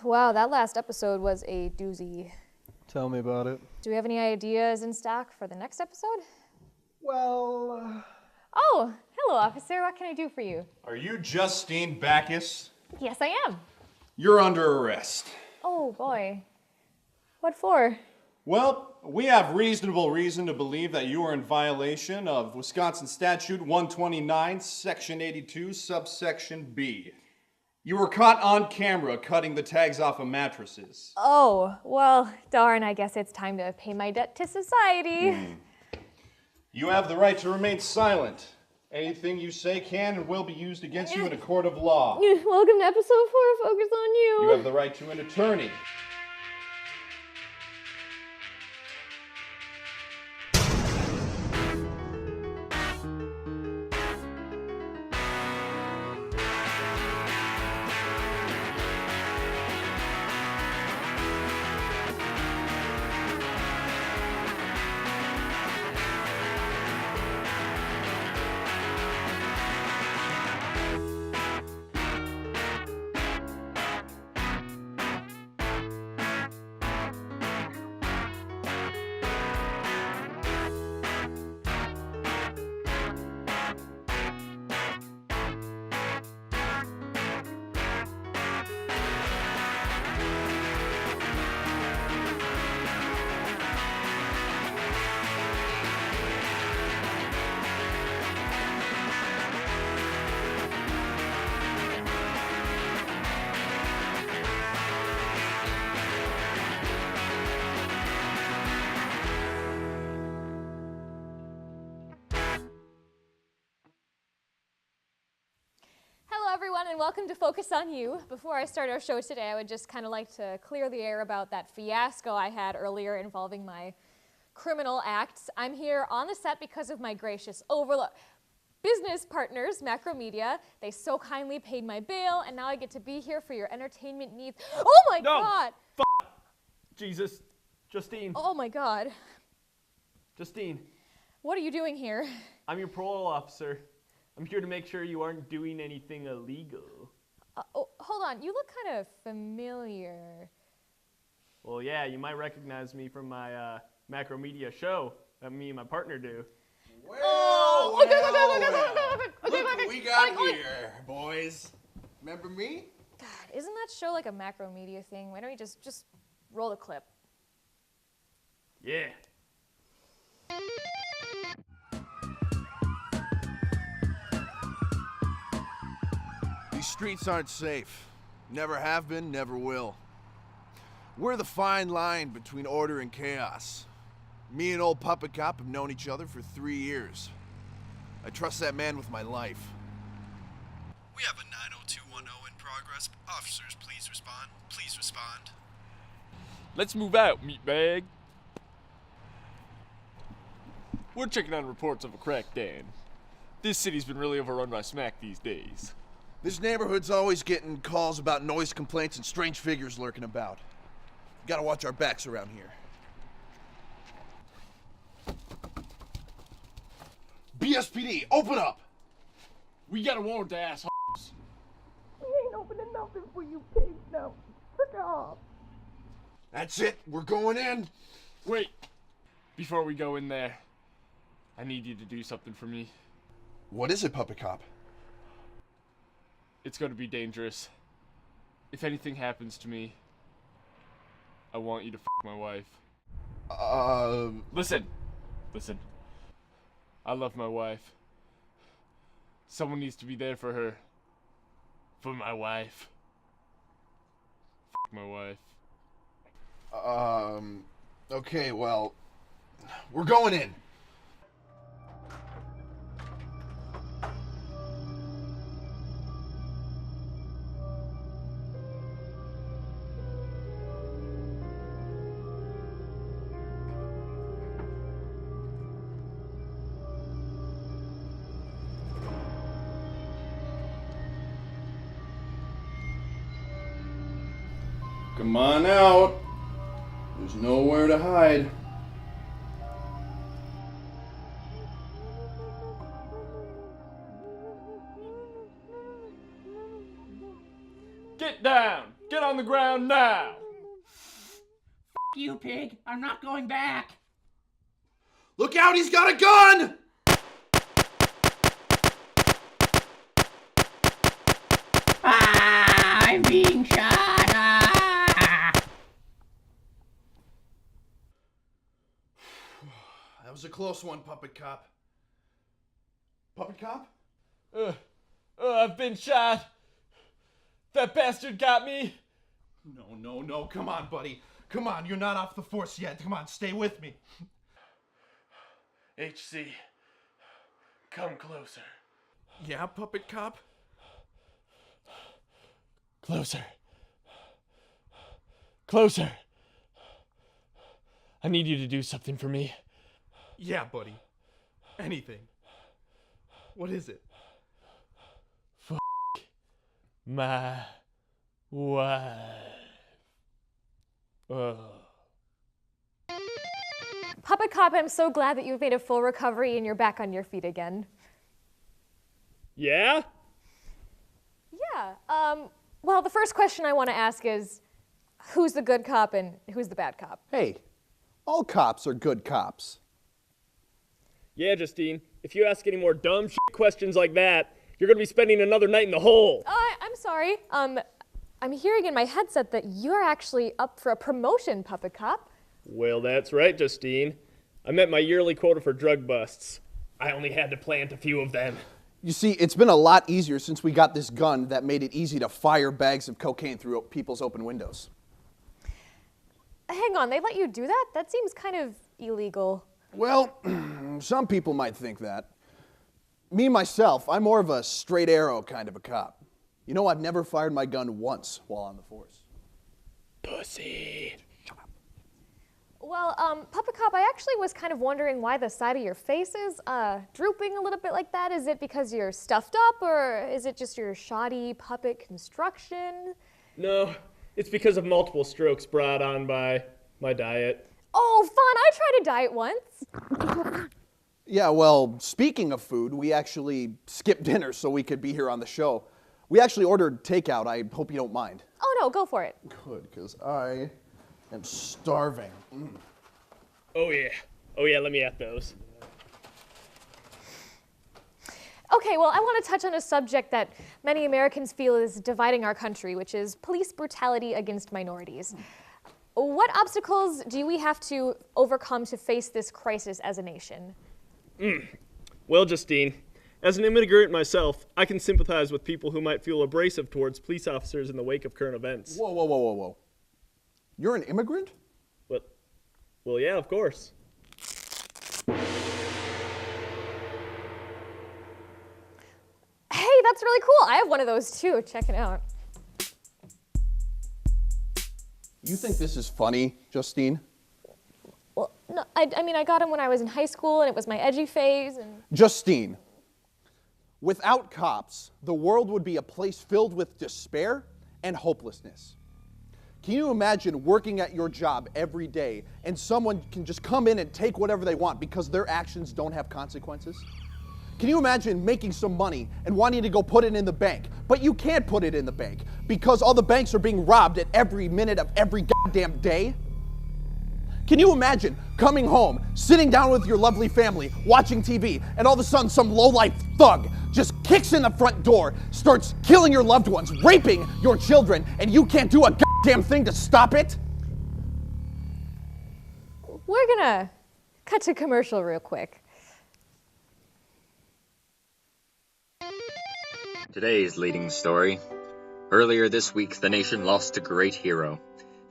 Wow, that last episode was a doozy. Tell me about it. Do we have any ideas in stock for the next episode? Well... Oh, hello, officer. What can I do for you? Are you Justine Backus? Yes, I am. You're under arrest. Oh, boy. What for? Well, we have reasonable reason to believe that you are in violation of Wisconsin Statute 129, Section 82, subsection B. You were caught on camera cutting the tags off of mattresses. Oh, well, darn, I guess it's time to pay my debt to society. You have the right to remain silent. Anything you say can and will be used against you in a court of law. Welcome to episode 4, Focus on You. You have the right to an attorney. Hello, everyone, and welcome to Focus on You. Before I start our show today, I would just kind of like to clear the air about that fiasco I had earlier involving my criminal acts. I'm here on the set because of my gracious business partners, Macromedia. They so kindly paid my bail, and now I get to be here for your entertainment needs. Oh my God! Jesus. Justine. Oh my God. Justine. What are you doing here? I'm your parole officer. I'm here to make sure you aren't doing anything illegal. Oh, hold on. You look kind of familiar. Well, yeah, you might recognize me from my Macromedia show that me and my partner do. Well, look what we got here, boys. Remember me? God, isn't that show like a Macromedia thing? Why don't you just roll the clip? Yeah. These streets aren't safe. Never have been, never will. We're the fine line between order and chaos. Me and old Puppet Cop have known each other for 3 years. I trust that man with my life. We have a 90210 in progress. Officers, please respond. Please respond. Let's move out, meatbag. We're checking on reports of a crackdown. This city's been really overrun by smack these days. This neighborhood's always getting calls about noise complaints and strange figures lurking about. Gotta watch our backs around here. BSPD, open up! We got a warrant to assholes. We ain't opening nothing for you pigs now. Frick off. That's it, we're going in. Wait, before we go in there, I need you to do something for me. What is it, Puppet Cop? It's gonna be dangerous. If anything happens to me, I want you to fuck my wife. Listen. I love my wife. Someone needs to be there for her. For my wife. Fuck my wife. Okay, well, we're going in. Come on out. There's nowhere to hide. Get down! Get on on the ground now. You pig, I'm not going back. Look out, he's got a gun! I'm being shot. That was a close one, Puppet Cop. Puppet Cop? I've been shot. That bastard got me. No, come on, buddy. Come on, you're not off the force yet. Come on, stay with me. HC, come closer. Yeah, Puppet Cop? Closer. Closer. I need you to do something for me. Yeah, buddy. Anything. What is it? My wife. Puppet Cop, I'm so glad that you've made a full recovery and you're back on your feet again. Yeah? Yeah. Well, the first question I want to ask is, who's the good cop and who's the bad cop? Hey, all cops are good cops. Yeah, Justine. If you ask any more dumb shit questions like that, you're gonna be spending another night in the hole. I'm sorry. I'm hearing in my headset that you're actually up for a promotion, Puppet Cop. Well, that's right, Justine. I met my yearly quota for drug busts. I only had to plant a few of them. You see, it's been a lot easier since we got this gun that made it easy to fire bags of cocaine through people's open windows. Hang on, they let you do that? That seems kind of illegal. Well, some people might think that. Me, myself, I'm more of a straight arrow kind of a cop. You know, I've never fired my gun once while on the force. Pussy. Well, Puppet Cop, I actually was kind of wondering why the side of your face is drooping a little bit like that. Is it because you're stuffed up, or is it just your shoddy puppet construction? No, it's because of multiple strokes brought on by my diet. Oh, fun! I tried a diet once. Yeah, well, speaking of food, we actually skipped dinner so we could be here on the show. We actually ordered takeout. I hope you don't mind. Oh no, go for it. Good, because I am starving. Oh yeah, let me at those. Okay, well, I want to touch on a subject that many Americans feel is dividing our country, which is police brutality against minorities. What obstacles do we have to overcome to face this crisis as a nation? Well, Justine, as an immigrant myself, I can sympathize with people who might feel abrasive towards police officers in the wake of current events. Whoa. You're an immigrant? Well, yeah, of course. Hey, that's really cool. I have one of those too. Check it out. You think this is funny, Justine? Well, no, I mean, I got him when I was in high school, and it was my edgy phase, and... Justine, without cops, the world would be a place filled with despair and hopelessness. Can you imagine working at your job every day and someone can just come in and take whatever they want because their actions don't have consequences? Can you imagine making some money and wanting to go put it in the bank, but you can't put it in the bank because all the banks are being robbed at every minute of every goddamn day? Can you imagine coming home, sitting down with your lovely family, watching TV, and all of a sudden some lowlife thug just kicks in the front door, starts killing your loved ones, raping your children, and you can't do a goddamn thing to stop it? We're gonna cut to commercial real quick. Today's leading story. Earlier this week, the nation lost a great hero.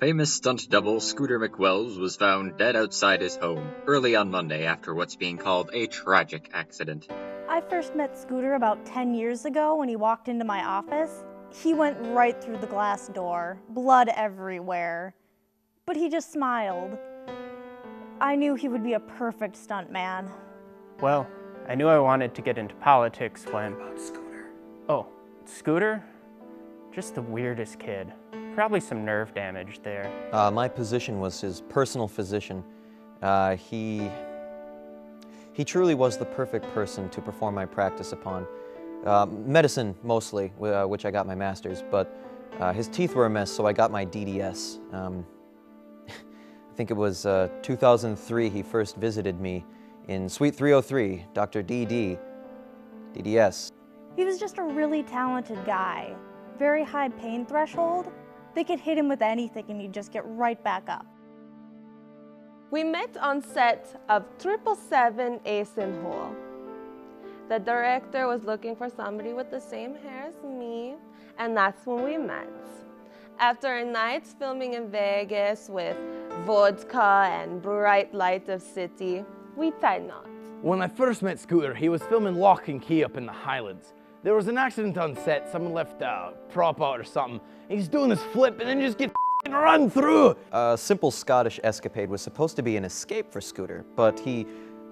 Famous stunt double Scooter McWells was found dead outside his home early on Monday after what's being called a tragic accident. I first met Scooter about 10 years ago when he walked into my office. He went right through the glass door, blood everywhere. But he just smiled. I knew he would be a perfect stuntman. Well, I knew I wanted to get into politics when... What about Scooter? Oh, Scooter? Just the weirdest kid. Probably some nerve damage there. My position was his personal physician. He truly was the perfect person to perform my practice upon. Medicine, mostly, which I got my master's, but His teeth were a mess, so I got my DDS. I think it was 2003 he first visited me in Suite 303, Dr. DD, DDS. He was just a really talented guy. Very high pain threshold. They could hit him with anything and he'd just get right back up. We met on set of 777 Ace in Hole. The director was looking for somebody with the same hair as me, and that's when we met. After a night filming in Vegas with vodka and bright light of city, we tied knots. When I first met Scooter, he was filming Lock and Key up in the Highlands. There was an accident on set, someone left a prop out or something. He's doing this flip and then just get run through. A simple Scottish escapade was supposed to be an escape for Scooter, but he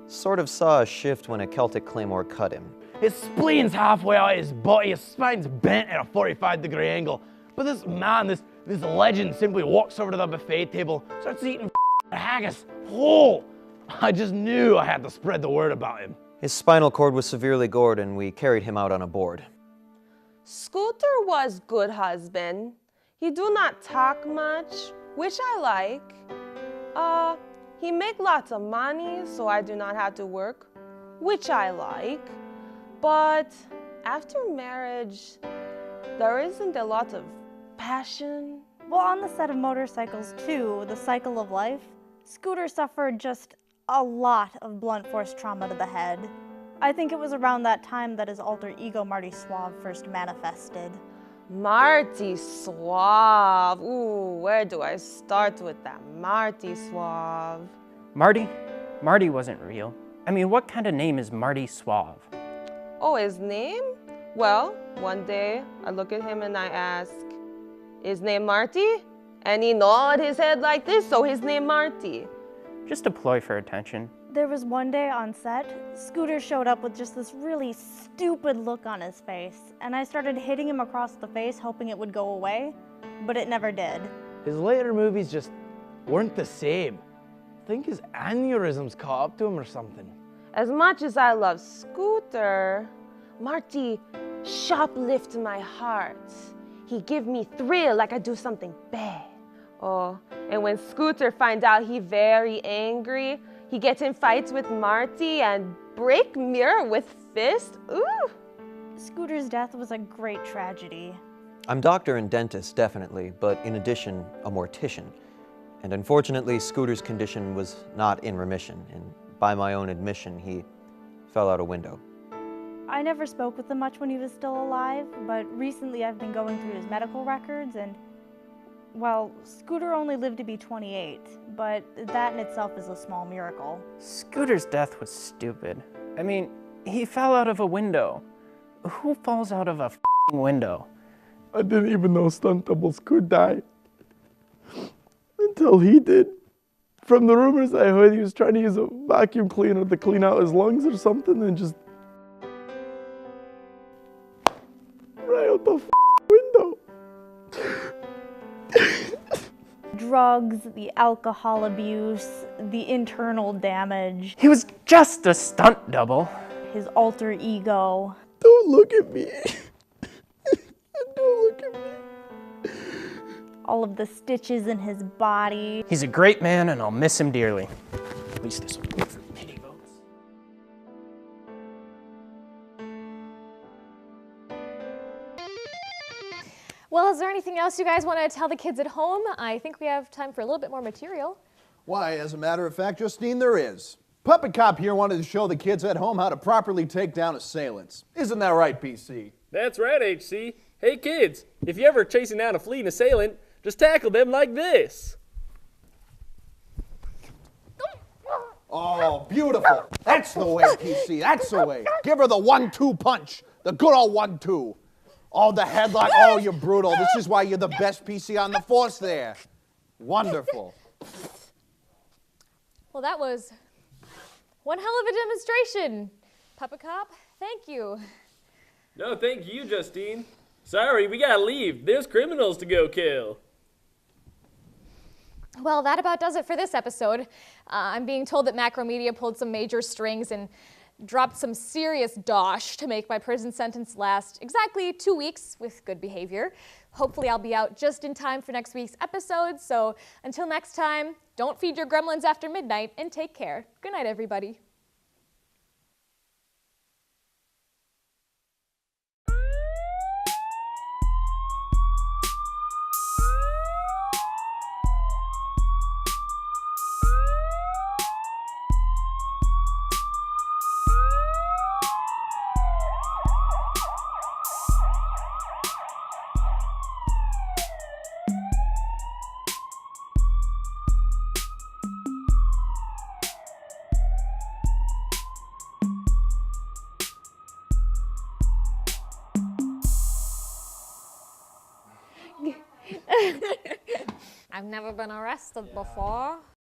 sort of saw a shift when a Celtic claymore cut him. His spleen's halfway out his body, his spine's bent at a 45-degree angle. But this man, this legend simply walks over to the buffet table, starts eating haggis whole. I just knew I had to spread the word about him. His spinal cord was severely gored and we carried him out on a board. Scooter was good husband. He do not talk much, which I like. He make lots of money, so I do not have to work, which I like. But after marriage, there isn't a lot of passion. Well, on the set of Motorcycles 2, The Cycle of Life, Scooter suffered just a lot of blunt force trauma to the head. I think it was around that time that his alter ego Marty Suave first manifested. Marty Suave. Ooh, where do I start with that Marty Suave? Marty wasn't real. I mean, what kind of name is Marty Suave? Oh, his name? Well, one day I look at him and I ask, his name Marty? And he nod his head like this, so his name Marty. Just a ploy for attention. There was one day on set, Scooter showed up with just this really stupid look on his face, and I started hitting him across the face hoping it would go away, but it never did. His later movies just weren't the same. I think his aneurysms caught up to him or something. As much as I love Scooter, Marty shoplift my heart. He give me thrill like I do something bad. Oh, and when Scooter find out he very angry, he get in fights with Marty and break mirror with fist. Ooh! Scooter's death was a great tragedy. I'm doctor and dentist, definitely, but in addition, a mortician. And unfortunately, Scooter's condition was not in remission, and by my own admission, he fell out a window. I never spoke with him much when he was still alive, but recently I've been going through his medical records and, well, Scooter only lived to be 28, but that in itself is a small miracle. Scooter's death was stupid. I mean, he fell out of a window. Who falls out of a f***ing window? I didn't even know stunt doubles could die. Until he did. From the rumors I heard, he was trying to use a vacuum cleaner to clean out his lungs or something and just right out the window. Drugs, the alcohol abuse, the internal damage. He was just a stunt double. His alter ego. Don't look at me. Don't look at me. All of the stitches in his body. He's a great man and I'll miss him dearly. At least this will be for pity votes. Well, is there anything else you guys want to tell the kids at home? I think we have time for a little bit more material. Why, as a matter of fact, Justine, there is. Puppet Cop here wanted to show the kids at home how to properly take down assailants. Isn't that right, PC? That's right, HC. Hey kids, if you're ever chasing down a fleeing assailant, just tackle them like this. Oh, beautiful. That's the way, PC. That's the way. Give her the 1-2 punch. The good old 1-2. Oh, the headlock. Oh, you're brutal. This is why you're the best PC on the force there. Wonderful. Well, that was one hell of a demonstration. Puppet Cop, thank you. No, thank you, Justine. Sorry, we gotta leave. There's criminals to go kill. Well, that about does it for this episode. I'm being told that Macromedia pulled some major strings and dropped some serious dosh to make my prison sentence last exactly 2 weeks with good behavior. Hopefully I'll be out just in time for next week's episode. So until next time, don't feed your gremlins after midnight and take care. Good night, everybody. I've never been arrested before.